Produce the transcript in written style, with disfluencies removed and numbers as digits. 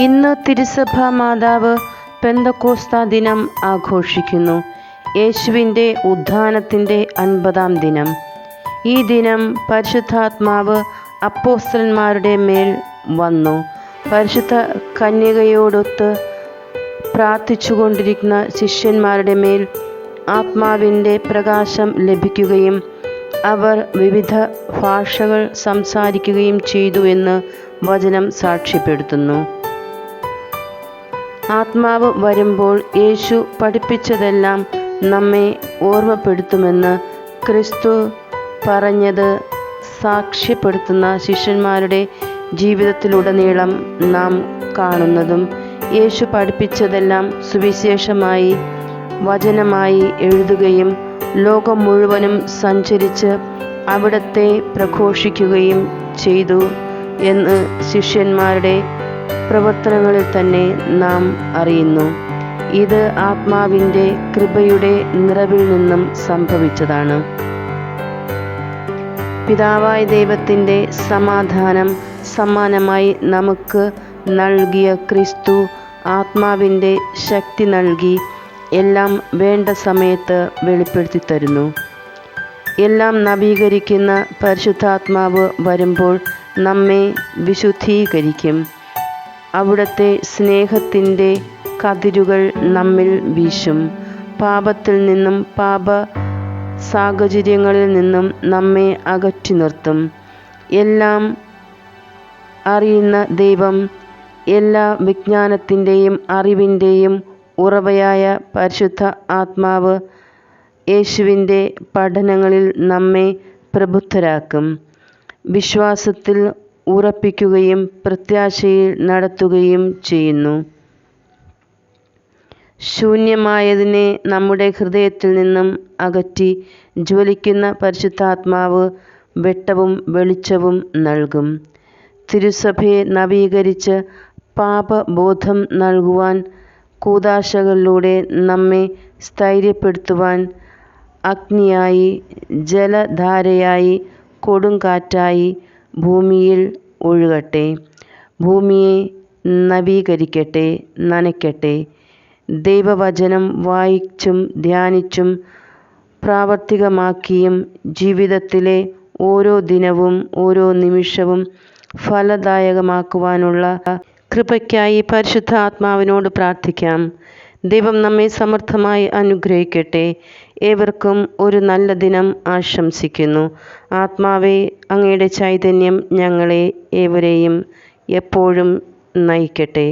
ഇന്ന് തിരുസഭാ മാതാവ് പെന്തക്കോസ്താ ദിനം ആഘോഷിക്കുന്നു. യേശുവിൻ്റെ ഉത്ഥാനത്തിൻ്റെ 50-ാം ദിനം. ഈ ദിനം പരിശുദ്ധാത്മാവ് അപ്പോസ്തലന്മാരുടെ മേൽ വന്നു. പരിശുദ്ധ കന്യകയോടൊത്ത് പ്രാർത്ഥിച്ചുകൊണ്ടിരിക്കുന്ന ശിഷ്യന്മാരുടെ മേൽ ആത്മാവിൻ്റെ പ്രകാശം ലഭിക്കുകയും അവർ വിവിധ ഭാഷകൾ സംസാരിക്കുകയും ചെയ്തു എന്ന് വചനം സാക്ഷ്യപ്പെടുത്തുന്നു. ആത്മാവ് വരുമ്പോൾ യേശു പഠിപ്പിച്ചതെല്ലാം നമ്മെ ഓർമ്മപ്പെടുത്തുമെന്ന് ക്രിസ്തു പറഞ്ഞത് സാക്ഷ്യപ്പെടുത്തുന്ന ശിഷ്യന്മാരുടെ ജീവിതത്തിലുടനീളം നാം കാണുന്നതും യേശു പഠിപ്പിച്ചതെല്ലാം സുവിശേഷമായി വചനമായി എഴുതുകയും ലോകം മുഴുവനും സഞ്ചരിച്ച് അവിടത്തെ പ്രഘോഷിക്കുകയും ചെയ്തു എന്ന് ശിഷ്യന്മാരുടെ പ്രവർത്തനങ്ങളിൽ തന്നെ നാം അറിയുന്നു. ഇത് ആത്മാവിൻ്റെ കൃപയുടെ നിറവിൽ നിന്നും സംഭവിച്ചതാണ്. പിതാവായ ദൈവത്തിൻ്റെ സമാധാനം സമ്മാനമായി നമുക്ക് നൽകിയ ക്രിസ്തു ആത്മാവിൻ്റെ ശക്തി നൽകി എല്ലാം വേണ്ട സമയത്ത് വെളിപ്പെടുത്തി തരുന്നു. എല്ലാം നവീകരിക്കുന്ന പരിശുദ്ധാത്മാവ് വരുമ്പോൾ നമ്മെ വിശുദ്ധീകരിക്കും. അവിടുത്തെ സ്നേഹത്തിൻ്റെ കതിരുകൾ നമ്മിൽ വീശും. പാപത്തിൽ നിന്നും പാപ സാഹചര്യങ്ങളിൽ നിന്നും നമ്മെ അകറ്റി നിർത്തും. എല്ലാം അറിയുന്ന ദൈവം, എല്ലാ വിജ്ഞാനത്തിൻ്റെയും അറിവിൻ്റെയും ഉറവയായ പരിശുദ്ധ ആത്മാവ് യേശുവിൻ്റെ പഠനങ്ങളിൽ നമ്മെ പ്രബുദ്ധരാക്കും. വിശ്വാസത്തിൽ ഉറപ്പിക്കുകയും പ്രത്യാശയിൽ നടത്തുകയും ചെയ്യുന്നു. ശൂന്യമായതിനെ നമ്മുടെ ഹൃദയത്തിൽ നിന്നും അകറ്റി ജ്വലിക്കുന്ന പരിശുദ്ധാത്മാവ് വെട്ടവും വെളിച്ചവും നൽകും. തിരുസഭയെ നവീകരിച്ച് പാപബോധം നൽകുവാൻ, കൂദാശകളിലൂടെ നമ്മെ സ്ഥൈര്യപ്പെടുത്തുവാൻ അഗ്നിയായി, ജലധാരയായി, കൊടുങ്കാറ്റായി ഭൂമിയിൽ ഒഴുകട്ടെ. ഭൂമിയെ നവീകരിക്കട്ടെ, നനയ്ക്കട്ടെ. ദൈവവചനം വായിച്ചും ധ്യാനിച്ചും പ്രാവർത്തികമാക്കിയും ജീവിതത്തിലെ ഓരോ ദിനവും ഓരോ നിമിഷവും ഫലദായകമാക്കുവാനുള്ള കൃപയ്ക്കായി പരിശുദ്ധ ആത്മാവിനോട് പ്രാർത്ഥിക്കാം. ദൈവം നമ്മെ സമൃദ്ധമായി അനുഗ്രഹിക്കട്ടെ. ഏവർക്കും ഒരു നല്ല ദിനം ആശംസിക്കുന്നു. ആത്മാവേ, അങ്ങയുടെ ചൈതന്യം ഞങ്ങളെ ഏവരെയും എപ്പോഴും നയിക്കട്ടെ.